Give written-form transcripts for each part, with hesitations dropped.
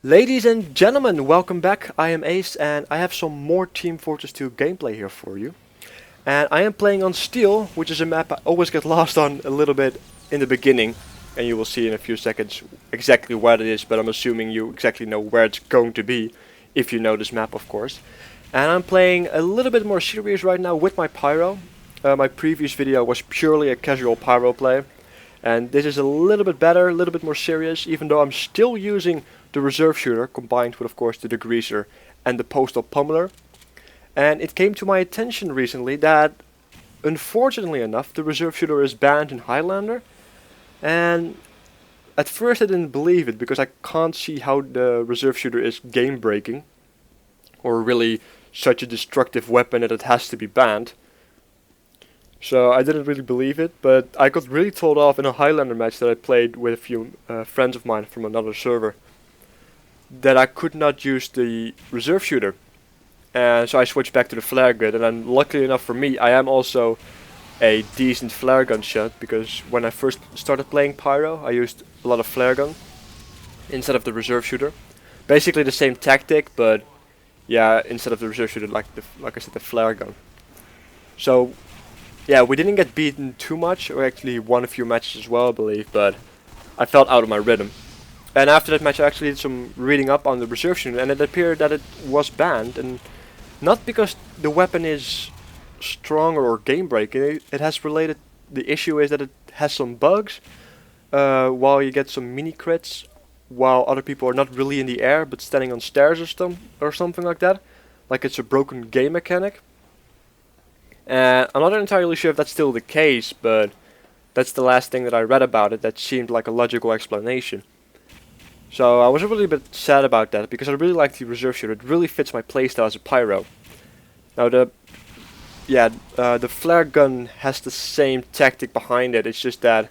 Ladies and gentlemen, welcome back. I am Ace and I have some more Team Fortress 2 gameplay here for you. And I am playing on Steel, which is a map I always get lost on a little bit in the beginning. And you will see in a few seconds exactly what it is, but I'm assuming you exactly know where it's going to be, if you know this map of course. And I'm playing a little bit more serious right now with my Pyro. My previous video was purely a casual Pyro play. And this is a little bit better, a little bit more serious, even though I'm still using the reserve shooter combined with of course the degreaser and the postal pummeler. And it came to my attention recently that unfortunately enough the reserve shooter is banned in Highlander. And at first I didn't believe it because I can't see how the reserve shooter is game breaking or really such a destructive weapon that it has to be banned. So I didn't really believe it, but I got really told off in a Highlander match that I played with a few friends of mine from another server that I could not use the reserve shooter. And so I switched back to the flare gun, and then luckily enough for me, I am also a decent flare gun shot, because when I first started playing Pyro, I used a lot of flare gun instead of the reserve shooter. Basically the same tactic, but yeah, instead of the reserve shooter, like I said, the flare gun. So yeah, we didn't get beaten too much. We actually won a few matches as well, I believe, but I felt out of my rhythm. And after that match I actually did some reading up on the reserve shooter, and it appeared that it was banned, and not because the weapon is stronger or game breaking. It has related, the issue is that it has some bugs, while you get some mini crits, while other people are not really in the air but standing on stairs or something like that. Like it's a broken game mechanic. And I'm not entirely sure if that's still the case, but that's the last thing that I read about it that seemed like a logical explanation. So I was really a bit sad about that, because I really like the reserve shooter. It really fits my playstyle as a Pyro. Now the flare gun has the same tactic behind it. It's just that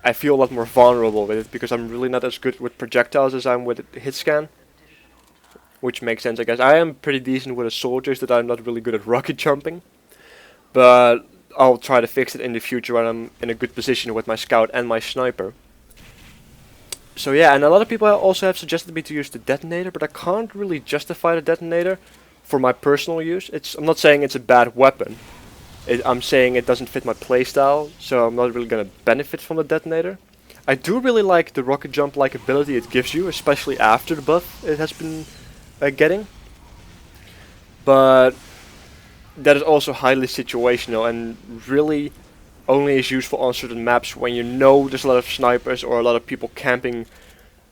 I feel a lot more vulnerable with it, because I'm really not as good with projectiles as I'm with hit scan. Which makes sense, I guess. I am pretty decent with a soldier, that I'm not really good at rocket jumping. But I'll try to fix it in the future when I'm in a good position with my scout and my sniper. So yeah, and a lot of people also have suggested me to use the detonator, but I can't really justify the detonator for my personal use. I'm not saying it's a bad weapon. I'm saying it doesn't fit my playstyle, so I'm not really going to benefit from the detonator. I do really like the rocket jump-like ability it gives you, especially after the buff it has been getting. But that is also highly situational and really only is useful on certain maps when you know there's a lot of snipers or a lot of people camping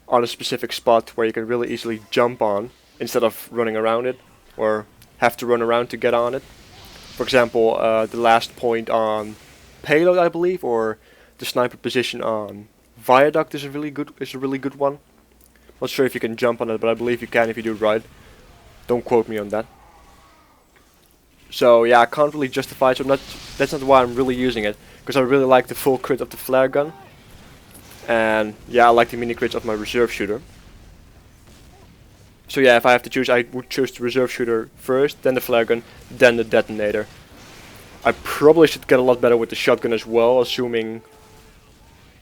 on a specific spot where you can really easily jump on instead of running around it or have to run around to get on it. For example, the last point on Payload, I believe, or the sniper position on Viaduct is a really good one. Not sure if you can jump on it, but I believe you can if you do it right. Don't quote me on that. So yeah, I can't really justify it, so that's not why I'm really using it. Because I really like the full crit of the flare gun. And yeah, I like the mini crits of my reserve shooter. So yeah, if I have to choose, I would choose the reserve shooter first, then the flare gun, then the detonator. I probably should get a lot better with the shotgun as well, assuming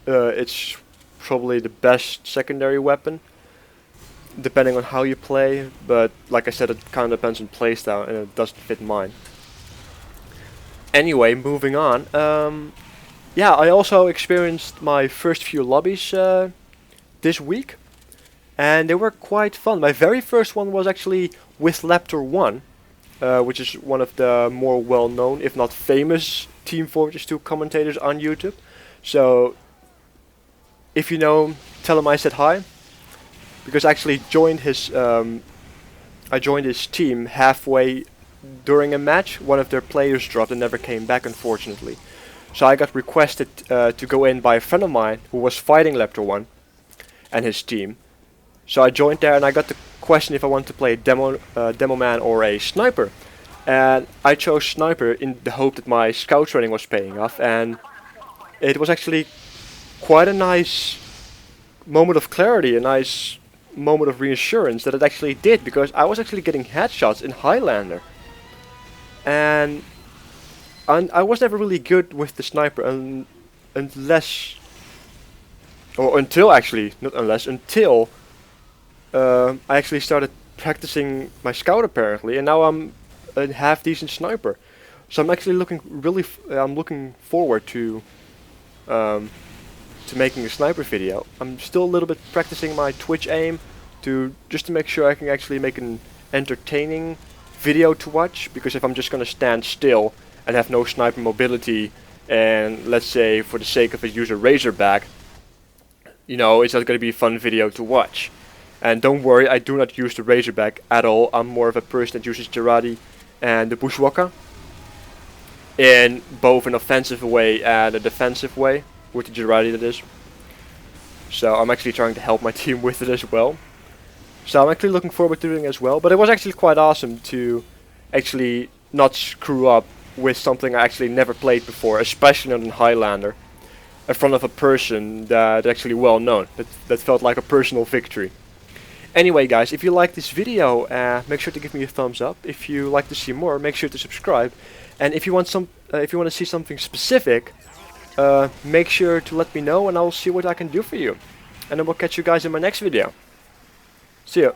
it's probably the best secondary weapon, depending on how you play, but like I said, it kind of depends on playstyle and it doesn't fit mine. Anyway, moving on. Yeah, I also experienced my first few lobbies this week, and they were quite fun. My very first one was actually with Laptor 1, which is one of the more well-known, if not famous, Team Fortress 2 commentators on YouTube. So, if you know him, tell him I said hi. Because I actually joined his team halfway during a match. One of their players dropped and never came back, unfortunately. So I got requested to go in by a friend of mine who was fighting Leptor 1 and his team. So I joined there and I got the question if I wanted to play a demo man or a sniper. And I chose sniper in the hope that my scout training was paying off, and it was actually quite a nice moment of clarity, a nice moment of reassurance that it actually did, because I was actually getting headshots in Highlander. And I was never really good with the sniper until I actually started practicing my scout apparently, and now I'm a half decent sniper. So I'm actually I'm looking forward to making a sniper video. I'm still a little bit practicing my Twitch aim just to make sure I can actually make an entertaining video to watch, because if I'm just gonna stand still and have no sniper mobility, and let's say for the sake of it use a Razorback, you know, it's not gonna be a fun video to watch. And don't worry, I do not use the Razorback at all. I'm more of a person that uses Jaradi and the Bushwalker in both an offensive way and a defensive way, with the Jaradi that is. So I'm actually trying to help my team with it as well. So I'm actually looking forward to doing it as well. But it was actually quite awesome to actually not screw up with something I actually never played before, especially on Highlander, in front of a person that's actually well known. That felt like a personal victory. Anyway guys, if you like this video, make sure to give me a thumbs up. If you like to see more, make sure to subscribe. And if you want to see something specific, make sure to let me know and I'll see what I can do for you. And then we'll catch you guys in my next video. See ya.